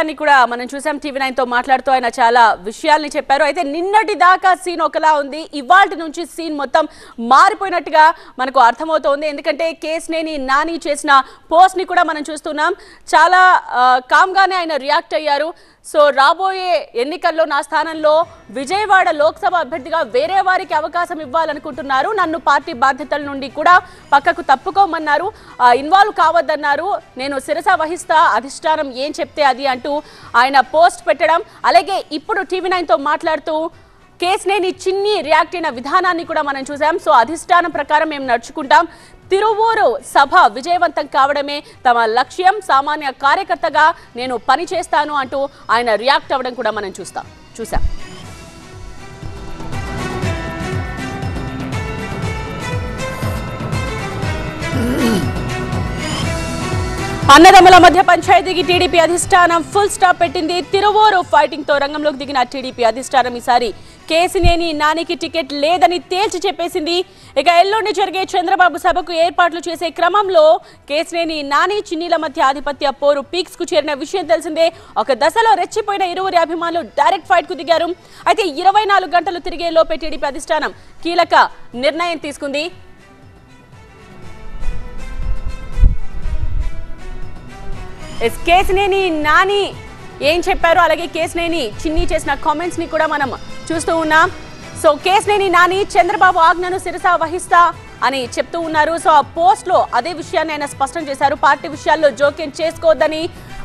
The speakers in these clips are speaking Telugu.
విషయాన్ని కూడా మనం చూసాం. TV9 తో మాట్లాడుతూ ఆయన చాలా విషయాల్ని చెప్పారు. అయితే నిన్నటి దాకా సీన్ ఒకలా ఉంది, ఇవాల్టి నుంచి సీన్ మొత్తం మారిపోయినట్టుగా మనకు అర్థమవుతోంది. ఎందుకంటే కేసినేని నాని చేసిన పోస్ట్ ని కూడా మనం చూస్తున్నాం. చాలా కామ్ గానే ఆయన రియాక్ట్ అయ్యారు. సో రాబోయే ఎన్నికల్లో నా స్థానంలో విజయవాడ లోక్సభ అభ్యర్థిగా వేరే వారికి అవకాశం ఇవ్వాలనుకుంటున్నారు, నన్ను పార్టీ బాధ్యతల నుండి కూడా పక్కకు తప్పుకోమన్నారు, ఇన్వాల్వ్ కావద్దన్నారు, నేను శిరస వహిస్తా, అధిష్టానం ఏం చెప్తే అది అంటూ ఆయన పోస్ట్ పెట్టడం. అలాగే ఇప్పుడు TV9 తో మాట్లాడుతూ కేసినేని చిన్ని రియాక్ట్ అయిన విధానాన్ని కూడా మనం చూసాం. సో అధిష్టానం ప్రకారం మేము నడుచుకుంటాం, తిరువూరు సభ విజయవంతం కావడమే తమ లక్ష్యం, సామాన్య కార్యకర్తగా నేను పని చేస్తాను అంటూ ఆయన రియాక్ట్ అవ్వడం కూడా మనం చూసాం. అన్నదమ్ముల మధ్య పంచాయతీకి టీడీపీ అధిష్టానం ఫుల్ స్టాప్ పెట్టింది. తిరువూరు ఫైటింగ్ తో రంగంలోకి దిగిన టీడీపీ అధిష్టానం ఈసారి కేసినేని నానికి టికెట్ లేదని తేల్చి చెప్పేసింది. ఇక ఎల్లుండి జరిగే చంద్రబాబు సభకు ఏర్పాట్లు చేసే క్రమంలో కేసినేని నాని చిన్నీల మధ్య ఆధిపత్య పోరు పీక్స్ కు చేరిన విషయం తెలిసిందే. ఒక దశలో రెచ్చిపోయిన ఇరువురి అభిమానులు డైరెక్ట్ ఫైట్ కు దిగారు. అయితే 24 గంటలు తిరిగే లోపే టీడీపీ అధిష్టానం కీలక నిర్ణయం తీసుకుంది. కేసినేని నాని ఏం చెప్పారు, అలాగే కేసినేని చిన్ని చేసిన కామెంట్స్ ని కూడా మనం చూస్తూ ఉన్నాం. సో కేసినేని నాని చంద్రబాబు ఆజ్ఞను శిరస వహిస్తా అని చెప్తూ ఉన్నారు. సో ఆ పోస్ట్ లో అదే విషయాన్ని ఆయన స్పష్టం చేశారు. పార్టీ విషయాల్లో జోక్యం చేసుకోవద్దని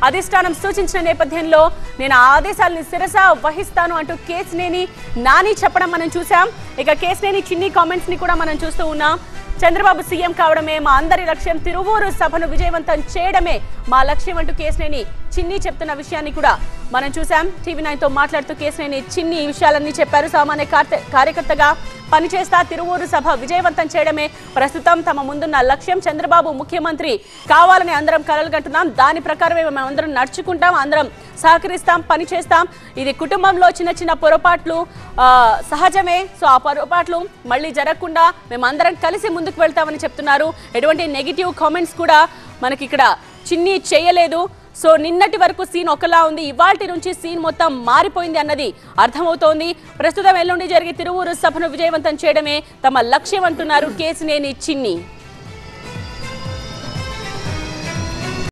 అధిష్టానం సూచించిన నేపథ్యంలో నేను ఆ ఆదేశాలని శిరస వహిస్తాను అంటూ కేసినేని నాని చెప్పడం మనం చూసాం. ఇక కేసినేని చిన్ని కామెంట్స్ ని కూడా మనం చూస్తూ ఉన్నాం. చంద్రబాబు సీఎం కావడమే మా అందరి లక్ష్యం, తిరువూరు సభను విజయవంతం చేయడమే మా లక్ష్యం అంటూ కేసినేని చిన్ని చెప్తున్న విషయాన్ని కూడా మనం చూసాం. TV9 తో మాట్లాడుతూ కేసినేని చిన్ని ఈ విషయాలన్నీ చెప్పారు. సామాన్య కార్యకర్తగా పనిచేస్తా, తిరువూరు సభ విజయవంతం చేయడమే ప్రస్తుతం తమ ముందున్న లక్ష్యం, చంద్రబాబు ముఖ్యమంత్రి కావాలని అందరం కలలు కంటున్నాం, దాని ప్రకారమే మేము అందరం నడుచుకుంటాం, అందరం సహకరిస్తాం, పనిచేస్తాం. ఇది కుటుంబంలో చిన్న చిన్న పొరపాట్లు సహజమే. సో ఆ పొరపాట్లు మళ్ళీ జరగకుండా మేమందరం కలిసి ముందుకు వెళ్తామని చెప్తున్నారు. ఎటువంటి నెగిటివ్ కామెంట్స్ కూడా మనకి ఇక్కడ చిన్ని చేయలేదు. సో నిన్నటి వరకు సీన్ ఒకలా ఉంది, ఇవాల్టి నుంచి సీన్ మొత్తం మారిపోయింది అన్నది అర్థమవుతోంది. ప్రస్తుతం ఎల్లుండి జరిగే తిరువూరు సభను విజయవంతం చేయడమే తమ లక్ష్యం అంటున్నారు కేసినేని చిన్ని.